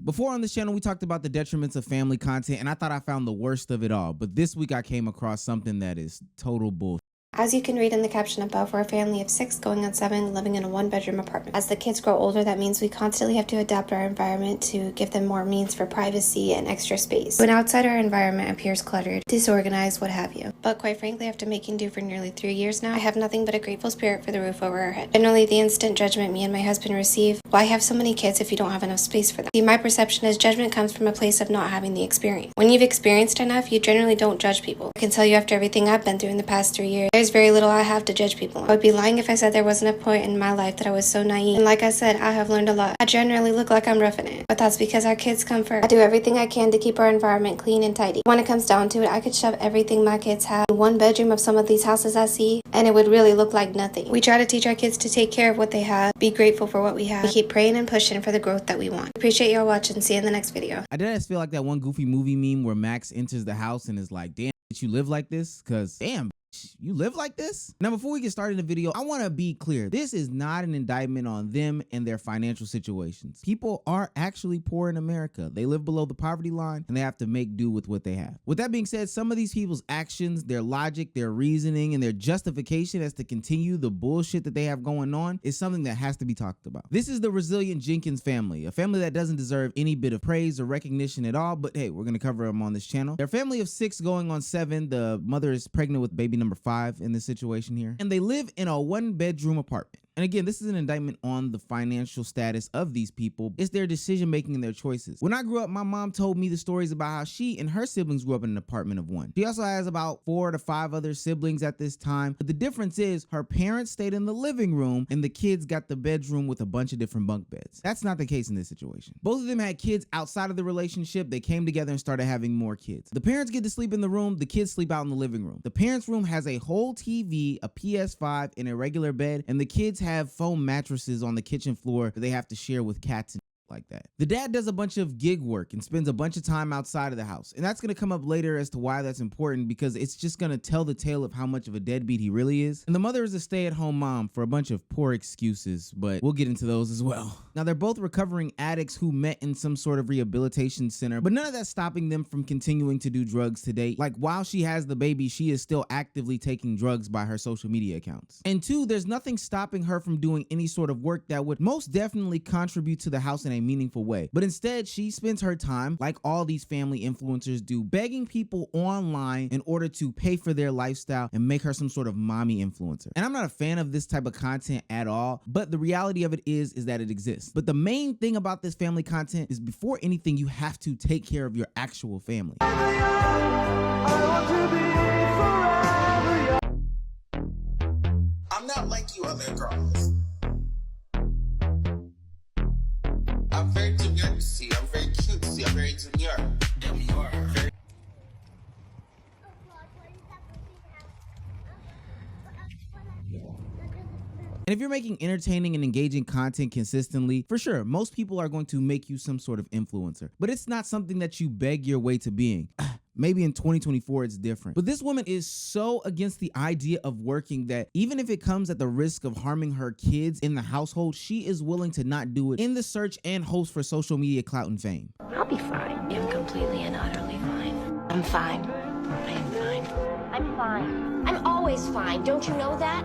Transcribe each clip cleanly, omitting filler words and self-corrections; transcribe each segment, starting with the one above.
Before on this channel, we talked about the detriments of family content, and I thought I found the worst of it all. But this week I came across something that is total bullshit. As you can read in the caption above, we're a family of 6 going on 7 living in a 1-bedroom apartment. As the kids grow older, that means we constantly have to adapt our environment to give them more means for privacy and extra space. When outside our environment appears cluttered, disorganized, what have you. But quite frankly, after making do for nearly 3 years now, I have nothing but a grateful spirit for the roof over our head. Generally, the instant judgment me and my husband receive, why have so many kids if you don't have enough space for them? See, my perception is judgment comes from a place of not having the experience. When you've experienced enough, you generally don't judge people. I can tell you after everything I've been through in the past 3 years, there's very little I have to judge people on. I would be lying if I said there wasn't a point in my life that I was so naive. And like I said, I have learned a lot. I generally look like I'm roughing it, but that's because our kids come first. I do everything I can to keep our environment clean and tidy. When it comes down to it, I could shove everything my kids have in one bedroom of some of these houses I see, and it would really look like nothing. We try to teach our kids to take care of what they have, be grateful for what we have. We keep praying and pushing for the growth that we want. Appreciate y'all watching. See you in the next video. I did feel like that one Goofy movie meme where Max enters the house and is like, damn, bitch, you live like this? Cause damn, you live like this? Now, before we get started in the video, I want to be clear. This is not an indictment on them and their financial situations. People are actually poor in America. They live below the poverty line and they have to make do with what they have. With that being said, some of these people's actions, their logic, their reasoning, and their justification as to continue the bullshit that they have going on is something that has to be talked about. This is the resilient Jenkins family, a family that doesn't deserve any bit of praise or recognition at all, but hey, we're going to cover them on this channel. They're a family of 6 going on 7. The mother is pregnant with baby number 5 in this situation here, and they live in a 1-bedroom apartment. And again, this is an indictment on the financial status of these people. It's their decision making and their choices. When I grew up, my mom told me the stories about how she and her siblings grew up in an apartment of 1. She also has about 4 to 5 other siblings at this time. But the difference is her parents stayed in the living room and the kids got the bedroom with a bunch of different bunk beds. That's not the case in this situation. Both of them had kids outside of the relationship. They came together and started having more kids. The parents get to sleep in the room. The kids sleep out in the living room. The parents' room has a whole TV, a PS5, and a regular bed, and the kids have foam mattresses on the kitchen floor that they have to share with cats and like that. The dad does a bunch of gig work and spends a bunch of time outside of the house. And that's going to come up later as to why that's important, because it's just going to tell the tale of how much of a deadbeat he really is. And the mother is a stay-at-home mom for a bunch of poor excuses, but we'll get into those as well. Now, they're both recovering addicts who met in some sort of rehabilitation center, but none of that's stopping them from continuing to do drugs today. Like, while she has the baby, she is still actively taking drugs by her social media accounts. And 2, there's nothing stopping her from doing any sort of work that would most definitely contribute to the house in a meaningful way. But instead, she spends her time, like all these family influencers do, begging people online in order to pay for their lifestyle and make her some sort of mommy influencer. And I'm not a fan of this type of content at all, but the reality of it is that it exists. But the main thing about this family content is, before anything, you have to take care of your actual family. I'm not like you other girls. I'm very demure, I'm very cute, I'm very demure. Demure. And if you're making entertaining and engaging content consistently, for sure, most people are going to make you some sort of influencer. But it's not something that you beg your way to being. Maybe in 2024 it's different. But this woman is so against the idea of working that even if it comes at the risk of harming her kids in the household, she is willing to not do it in the search and host for social media clout and fame. I'll be fine. I'm completely and utterly fine. I'm fine. I am fine. I'm fine. I'm always fine. Don't you know that?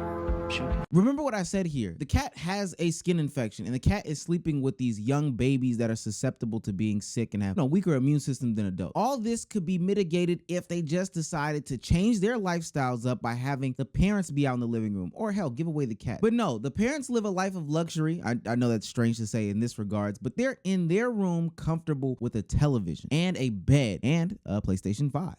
Sure. Remember what I said here. The cat has a skin infection and the cat is sleeping with these young babies that are susceptible to being sick and have a weaker immune system than adults. All this could be mitigated if they just decided to change their lifestyles up by having the parents be out in the living room, or hell, give away the cat. But no, the parents live a life of luxury. I know that's strange to say in this regards, but they're in their room comfortable with a television and a bed and a PlayStation 5.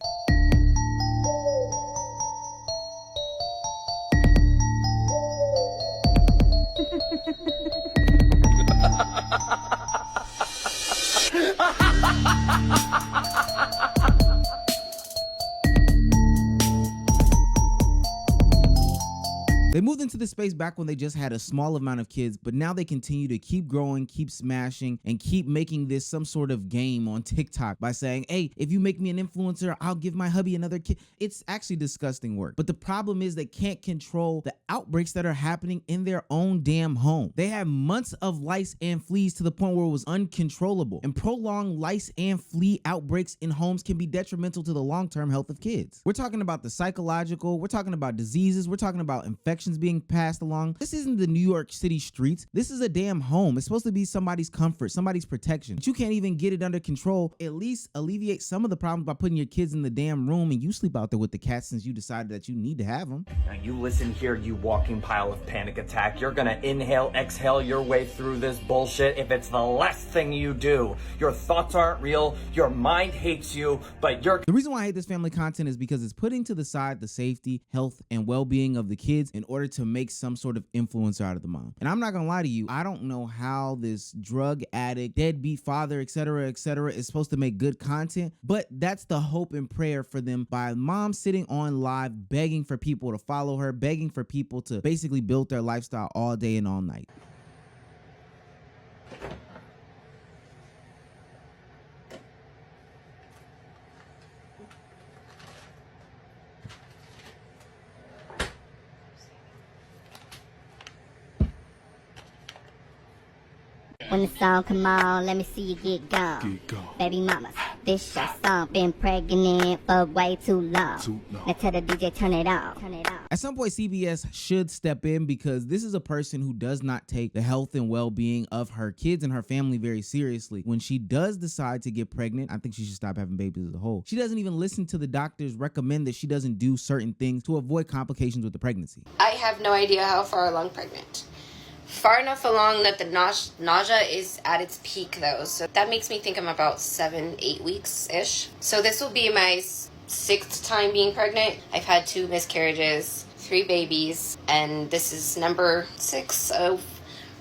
They moved into this space back when they just had a small amount of kids, but now they continue to keep growing, keep smashing, and keep making this some sort of game on TikTok by saying, hey, if you make me an influencer, I'll give my hubby another kid. It's actually disgusting work. But the problem is they can't control the outbreaks that are happening in their own damn home. They have months of lice and fleas to the point where it was uncontrollable. And prolonged lice and flea outbreaks in homes can be detrimental to the long-term health of kids. We're talking about the psychological, we're talking about diseases, we're talking about infections being passed along. This isn't the New York City streets. This is a damn home. It's supposed to be somebody's comfort, somebody's protection. But you can't even get it under control. At least alleviate some of the problems by putting your kids in the damn room and you sleep out there with the cats since you decided that you need to have them. Now you listen here, you walking pile of panic attack. You're gonna inhale, exhale your way through this bullshit if it's the last thing you do. Your thoughts aren't real, your mind hates you, but you're... The reason why I hate this family content is because it's putting to the side the safety, health, and well-being of the kids in order to make some sort of influencer out of the mom. And I'm not gonna lie to you, I don't know how this drug addict, deadbeat father, etc., is supposed to make good content, but that's the hope and prayer for them by mom sitting on live begging for people to follow her, begging for people to basically build their lifestyle all day and all night. When the song come on, let me see you get gone. Baby mama, this your song. Been pregnant for way too long. Now tell the DJ turn it on. At some point, CBS should step in because this is a person who does not take the health and well-being of her kids and her family very seriously. When she does decide to get pregnant, I think she should stop having babies as a whole. She doesn't even listen to the doctors recommend that she doesn't do certain things to avoid complications with the pregnancy. I have no idea how far along pregnant. Far enough along that the nausea is at its peak though. So that makes me think I'm about 7-8 weeks-ish. So this will be my 6th time being pregnant. I've had 2 miscarriages, 3 babies, and this is number 6. So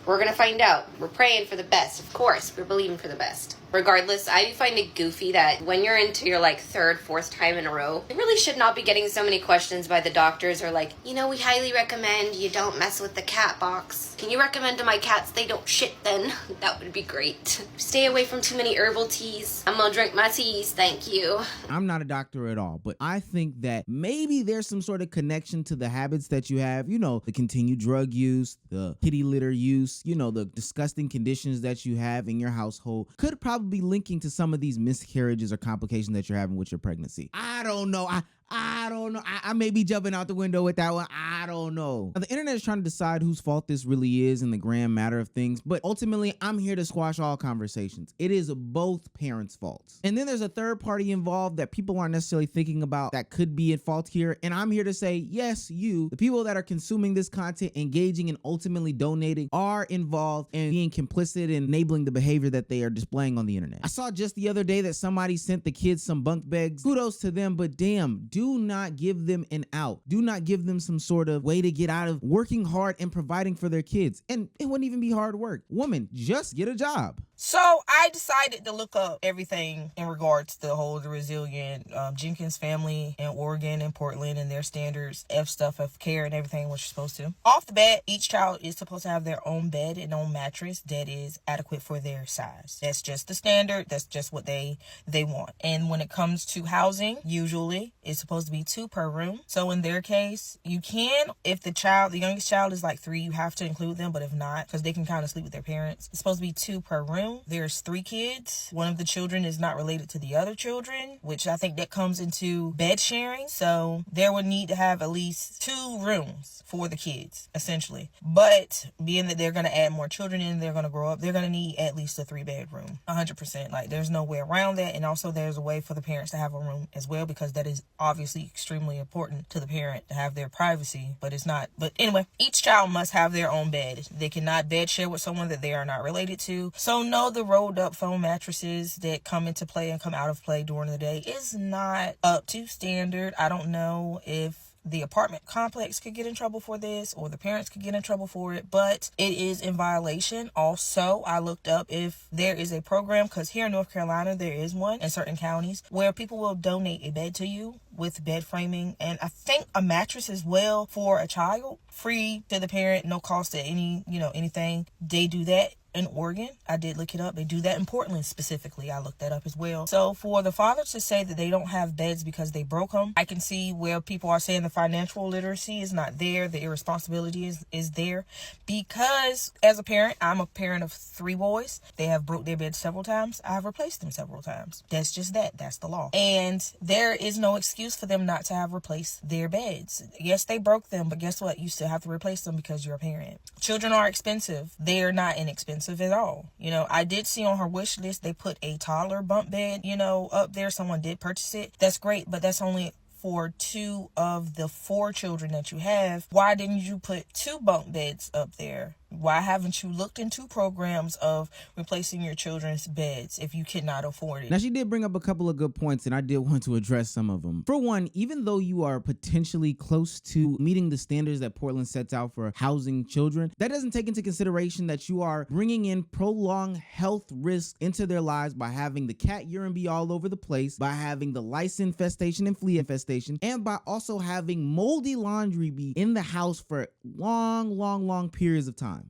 we're gonna find out. We're praying for the best, of course. We're believing for the best. Regardless, I find it goofy that when you're into your 3rd, 4th time in a row, you really should not be getting so many questions by the doctors or we highly recommend you don't mess with the cat box. Can you recommend to my cats they don't shit then? That would be great. Stay away from too many herbal teas. I'm gonna drink my teas, thank you. I'm not a doctor at all, but I think that maybe there's some sort of connection to the habits that you have, the continued drug use, the kitty litter use, the disgusting conditions that you have in your household could probably be linking to some of these miscarriages or complications that you're having with your pregnancy. I don't know. I don't know. I may be jumping out the window with that one. I don't know. Now, the internet is trying to decide whose fault this really is in the grand matter of things, but ultimately, I'm here to squash all conversations. It is both parents' faults. And then there's a third party involved that people aren't necessarily thinking about that could be at fault here. And I'm here to say, yes, you, the people that are consuming this content, engaging and ultimately donating, are involved in being complicit in enabling the behavior that they are displaying on the internet. I saw just the other day that somebody sent the kids some bunk beds. Kudos to them, but damn, do not give them an out. Do not give them some sort of way to get out of working hard and providing for their kids. And it wouldn't even be hard work. Woman, just get a job. So I decided to look up everything in regards to the resilient Jenkins family in Oregon and Portland and their standards of stuff of care and everything what you're supposed to. Off the bat, each child is supposed to have their own bed and own mattress that is adequate for their size. That's just the standard. That's just what they want. And when it comes to housing, usually it's supposed to be 2 per room. So in their case, you can, if the youngest child is 3, you have to include them. But if not, because they can kind of sleep with their parents, it's supposed to be 2 per room. There's 3 kids. One of the children is not related to the other children, which I think that comes into bed sharing. So there would need to have at least 2 rooms for the kids, essentially. But being that they're going to add more children in, they're going to grow up, they're going to need at least a 3-bedroom, 100%. There's no way around that. And also there's a way for the parents to have a room as well, because that is obviously extremely important to the parent to have their privacy, but it's not. But anyway, each child must have their own bed. They cannot bed share with someone that they are not related to. So no, the rolled up foam mattresses that come into play and come out of play during the day is not up to standard. I don't know if the apartment complex could get in trouble for this, or the parents could get in trouble for it, but it is in violation. Also, I looked up if there is a program, because here in North Carolina there is one in certain counties, where people will donate a bed to you with bed framing, and I think a mattress as well for a child, free to the parent, no cost to anything. They do that in Oregon. I did look it up. They do that in Portland specifically. I looked that up as well. So for the father to say that they don't have beds because they broke them, I can see where people are saying the financial literacy is not there, the irresponsibility is there, because as a parent, I'm a parent of 3 boys. They have broke their beds several times. I have replaced them several times. That's just that. That's the law. And there is no excuse for them not to have replaced their beds. Yes, they broke them, but guess what? You still have to replace them because you're a parent. Children are expensive. They are not inexpensive at all. I did see on her wish list they put a toddler bunk bed, up there. Someone did purchase it. That's great, but that's only for 2 of the 4 children that you have. Why didn't you put 2 bunk beds up there? Why haven't you looked into programs of replacing your children's beds if you cannot afford it? Now, she did bring up a couple of good points, and I did want to address some of them. For one, even though you are potentially close to meeting the standards that Portland sets out for housing children, that doesn't take into consideration that you are bringing in prolonged health risks into their lives by having the cat urine be all over the place, by having the lice infestation and flea infestation, and by also having moldy laundry be in the house for long periods of time.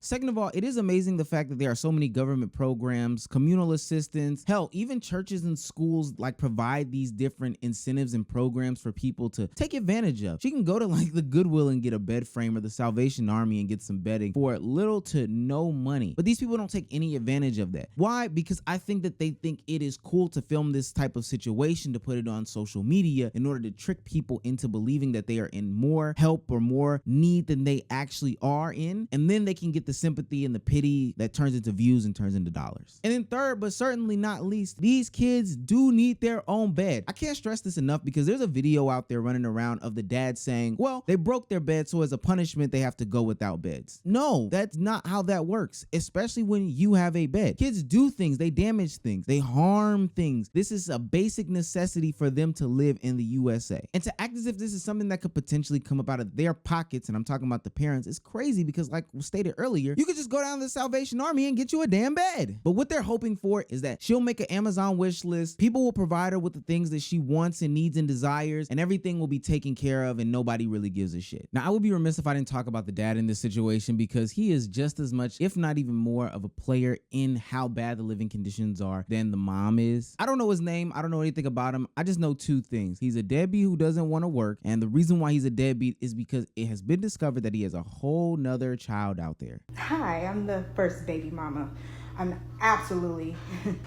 Second of all, it is amazing the fact that there are so many government programs, communal assistance, hell, even churches and schools provide these different incentives and programs for people to take advantage of. She can go to the Goodwill and get a bed frame, or the Salvation Army and get some bedding for little to no money. But these people don't take any advantage of that. Why? Because I think that they think it is cool to film this type of situation, to put it on social media in order to trick people into believing that they are in more help or more need than they actually are in. And then they can get the sympathy and the pity that turns into views and turns into dollars. And then third, but certainly not least, these kids do need their own bed. I can't stress this enough, because there's a video out there running around of the dad saying, well, they broke their bed, so as a punishment, they have to go without beds. No, that's not how that works, especially when you have a bed. Kids do things, they damage things, they harm things. This is a basic necessity for them to live in the USA. And to act as if this is something that could potentially come up out of their pockets, and I'm talking about the parents, is crazy, because like stated earlier, you could just go down to the Salvation Army and get you a damn bed. But what they're hoping for is that she'll make an Amazon wish list, people will provide her with the things that she wants and needs and desires, and everything will be taken care of, and nobody really gives a shit. Now, I would be remiss if I didn't talk about the dad in this situation, because he is just as much, if not even more, of a player in how bad the living conditions are than the mom is. I don't know his name, I don't know anything about him. I just know 2 things. He's a deadbeat who doesn't want to work, and the reason why he's a deadbeat is because it has been discovered that he has a whole nother child out there. Hi, I'm the first baby mama. I'm absolutely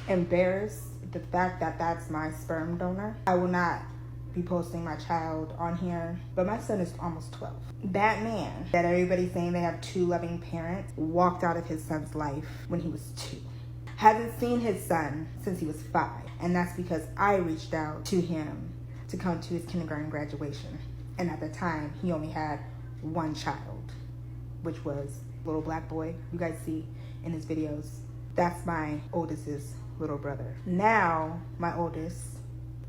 embarrassed at the fact that that's my sperm donor. I will not be posting my child on here, but my son is almost 12. That man that everybody's saying they have 2 loving parents walked out of his son's life when he was 2. Hasn't seen his son since he was 5, and that's because I reached out to him to come to his kindergarten graduation. And at the time, he only had 1 child, which was little black boy you guys see in his videos. That's my oldest's little brother. Now my oldest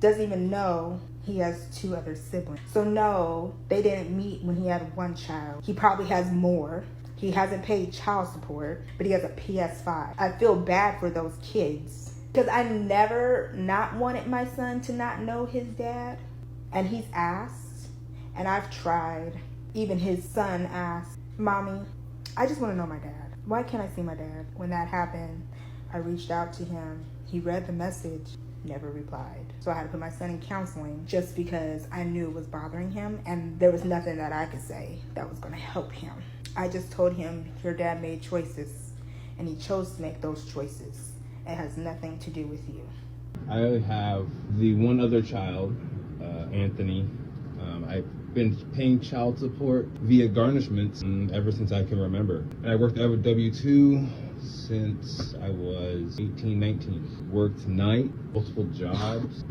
doesn't even know he has 2 other siblings. So no, they didn't meet when he had 1 child. He probably has more. He hasn't paid child support, but he has a PS5. I feel bad for those kids, because I never not wanted my son to not know his dad. And he's asked, and I've tried. Even his son asked, Mommy, I just want to know my dad. Why can't I see my dad? When that happened, I reached out to him. He read the message, never replied. So I had to put my son in counseling just because I knew it was bothering him, and there was nothing that I could say that was going to help him. I just told him, your dad made choices, and he chose to make those choices. It has nothing to do with you. I have the one other child, Anthony. I've been paying child support via garnishments ever since I can remember. And I worked at W-2 since I was 18, 19. Worked night, multiple jobs,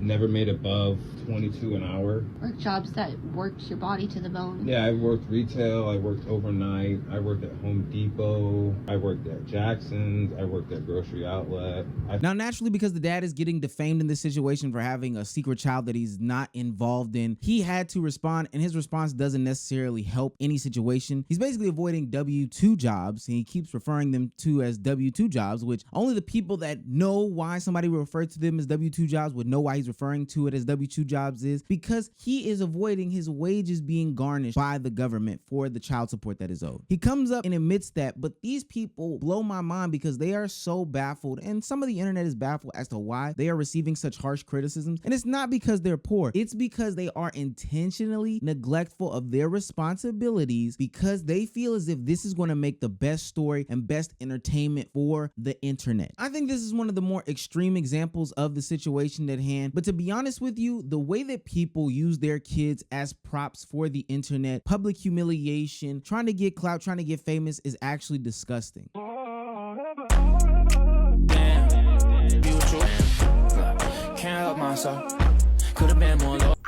never made above 22 an hour. Work jobs that worked your body to the bone. Yeah, I worked retail, I worked overnight, I worked at Home Depot, I worked at Jackson's, I worked at Grocery Outlet. Now, naturally, because the dad is getting defamed in this situation for having a secret child that he's not involved in, he had to respond, and his response doesn't necessarily help any situation. He's basically avoiding W-2 jobs, and he keeps referring them to as W-2 jobs, which only the people that know why somebody would refer to them as W-2 jobs would know why he's referring to it as W-2 jobs is because he is avoiding his wages being garnished by the government for the child support that is owed. He comes up and admits that, but these people blow my mind because they are so baffled, and some of the internet is baffled as to why they are receiving such harsh criticisms. And it's not because they're poor, it's because they are intentionally neglectful of their responsibilities because they feel as if this is going to make the best story and best entertainment for the internet. I think this is one of the more extreme examples of the situation at hand, but to be honest with you, the way that people use their kids as props for the internet, public humiliation, trying to get clout, trying to get famous is actually disgusting. I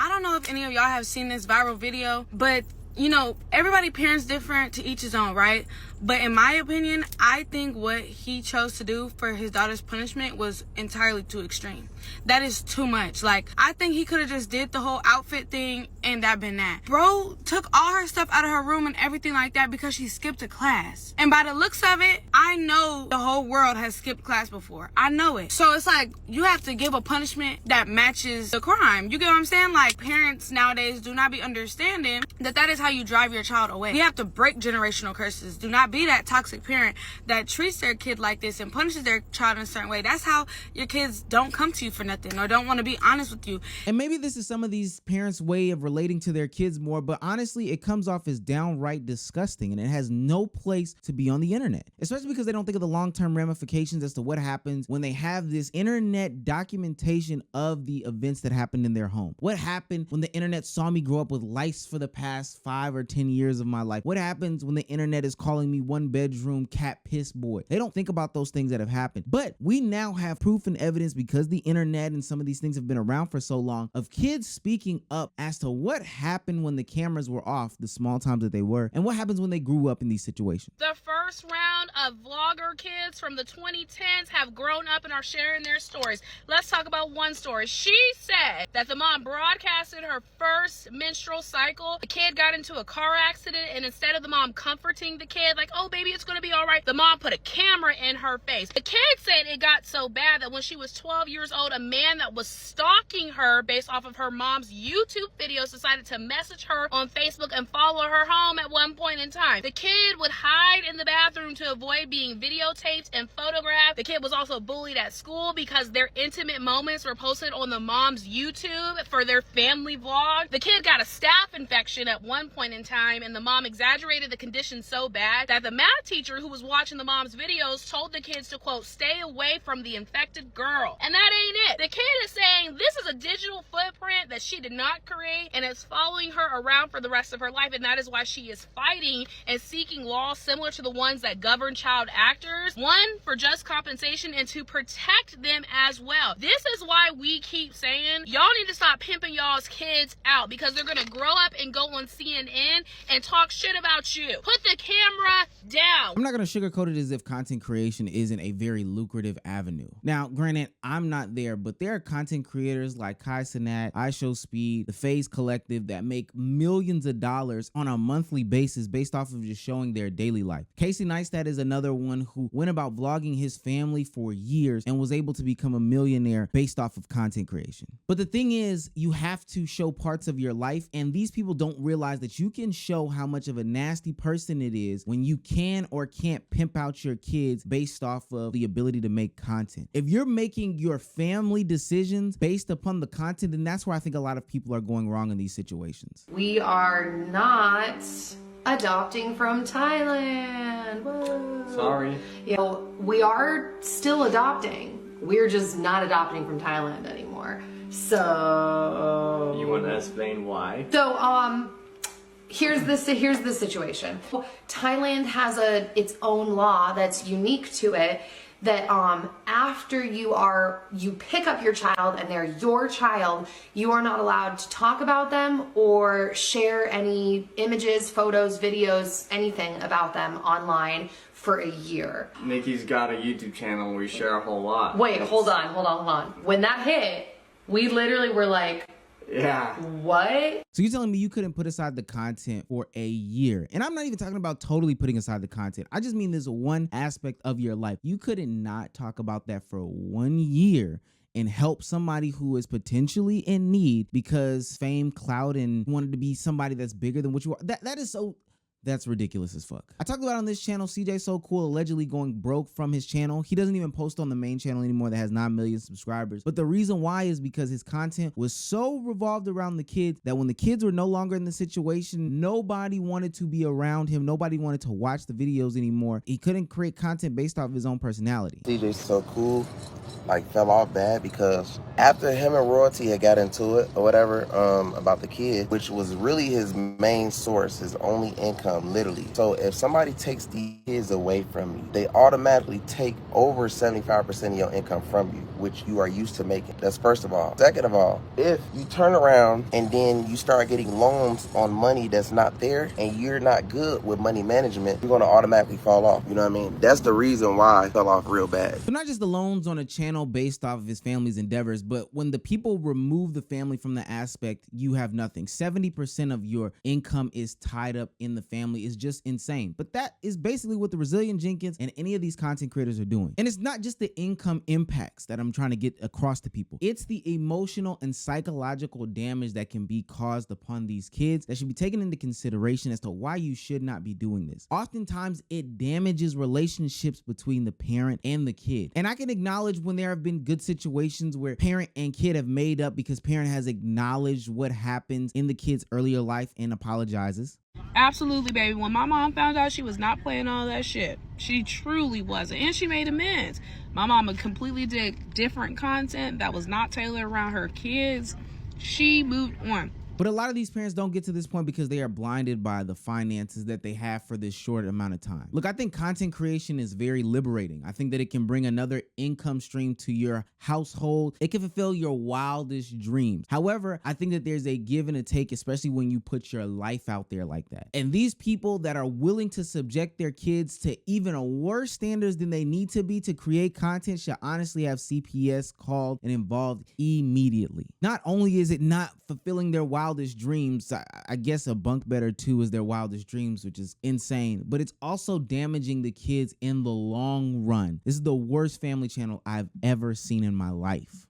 don't know if any of y'all have seen this viral video, but you know, everybody parents different, to each his own, right? But in my opinion, I think what he chose to do for his daughter's punishment was entirely too extreme. That is too much. Like, I think he could have just did the whole outfit thing and that been that. Bro took all her stuff out of her room and everything like that because she skipped a class. And by the looks of it, I know the whole world has skipped class before. I know it. So it's like, you have to give a punishment that matches the crime. You get what I'm saying? Like, parents nowadays do not be understanding that that is how you drive your child away. We have to break generational curses. Do not be that toxic parent that treats their kid like this and punishes their child in a certain way. That's how your kids don't come to you for nothing or don't want to be honest with you. And maybe this is some of these parents' way of relating to their kids more, but honestly, it comes off as downright disgusting and it has no place to be on the internet, especially because they don't think of the long-term ramifications as to what happens when they have this internet documentation of the events that happened in their home. What happened when the internet saw me grow up with lice for the past 5 or 10 years of my life? What happens when the internet is calling me one bedroom cat piss boy? They don't think about those things that have happened. But we now have proof and evidence, because the internet and some of these things have been around for so long, of kids speaking up as to what happened when the cameras were off, the small times that they were, and what happens when they grew up in these situations. The first round of vlogger kids from the 2010s have grown up and are sharing their stories. Let's talk about one story. She said that the mom broadcasted her first menstrual cycle. The kid got into a car accident, and instead of the mom comforting the kid like, oh baby, it's gonna be all right, the mom put a camera in her face. The kid said it got so bad that when she was 12 years old, a man that was stalking her based off of her mom's YouTube videos decided to message her on Facebook and follow her home at one point in time. The kid would hide in the bathroom to avoid being videotaped and photographed. The kid was also bullied at school because their intimate moments were posted on the mom's YouTube for their family vlog. The kid got a staph infection at one point in time, and the mom exaggerated the condition so bad that the math teacher who was watching the mom's videos told the kids to, quote, stay away from the infected girl. And that ain't it. The kid is saying this is a digital footprint that she did not create, and it's following her around for the rest of her life, and that is why she is fighting and seeking laws similar to the ones that govern child actors. One, for just compensation, and to protect them as well. This is why we keep saying y'all need to stop pimping y'all's kids out, because they're gonna grow up and go on CNN and talk shit about you. Put the camera down. I'm not gonna sugarcoat it as if content creation isn't a very lucrative avenue. Now, granted, I'm not there, but there are content creators like Kai Cenat, iShowSpeed, the FaZe Collective that make millions of dollars on a monthly basis based off of just showing their daily life. Casey Neistat is another one who went about vlogging his family for years and was able to become a millionaire based off of content creation. But the thing is, you have to show parts of your life, and these people don't realize that you can show how much of a nasty person it is when you can or can't pimp out your kids based off of the ability to make content. If you're making your family decisions based upon the content, then that's where I think a lot of people are going wrong in these situations. We are not adopting from Thailand. Whoa. Sorry. You know, we are still adopting. We're just not adopting from Thailand anymore. So You want to explain why? So here's the situation. Thailand has its own law that's unique to it, that after you pick up your child and they're your child, you are not allowed to talk about them or share any images, photos, videos, anything about them online for a year. Nikki's got a YouTube channel where we share a whole lot. Wait, hold on. When that hit, we literally were like, yeah. What? So you're telling me you couldn't put aside the content for a year? And I'm not even talking about totally putting aside the content. I just mean this one aspect of your life. You couldn't not talk about that for 1 year and help somebody who is potentially in need because fame, clout, and wanted to be somebody that's bigger than what you are. That is so... That's ridiculous as fuck. I talked about on this channel, CJ So Cool allegedly going broke from his channel. He doesn't even post on the main channel anymore that has 9 million subscribers. But the reason why is because his content was so revolved around the kids that when the kids were no longer in the situation, nobody wanted to be around him. Nobody wanted to watch the videos anymore. He couldn't create content based off of his own personality. CJ So Cool fell off bad because after him and Royalty had got into it or whatever about the kid, which was really his main source, his only income, literally. So if somebody takes the kids away from you, they automatically take over 75% of your income from you, which you are used to making. That's first of all. Second of all, if you turn around and then you start getting loans on money that's not there and you're not good with money management, you're going to automatically fall off. You know what I mean? That's the reason why I fell off real bad. So not just the loans on a channel based off of his family's endeavors, but when the people remove the family from the aspect, you have nothing. 70% of your income is tied up in the family. Is just insane. But that is basically what the Resilient Jenkins and any of these content creators are doing. And it's not just the income impacts that I'm trying to get across to people. It's the emotional and psychological damage that can be caused upon these kids that should be taken into consideration as to why you should not be doing this. Oftentimes it damages relationships between the parent and the kid. And I can acknowledge when there have been good situations where parent and kid have made up because parent has acknowledged what happens in the kid's earlier life and apologizes. Absolutely, baby. When my mom found out, she was not playing all that shit. She truly wasn't. And she made amends. My mama completely did different content that was not tailored around her kids. She moved on. But a lot of these parents don't get to this point because they are blinded by the finances that they have for this short amount of time. Look, I think content creation is very liberating. I think that it can bring another income stream to your household. It can fulfill your wildest dreams. However, I think that there's a give and a take, especially when you put your life out there like that. And these people that are willing to subject their kids to even a worse standards than they need to be to create content should honestly have CPS called and involved immediately. Not only is it not fulfilling their wildest dreams, I guess a bunk better too is their wildest dreams, which is insane, but it's also damaging the kids in the long run. This is the worst family channel I've ever seen in my life.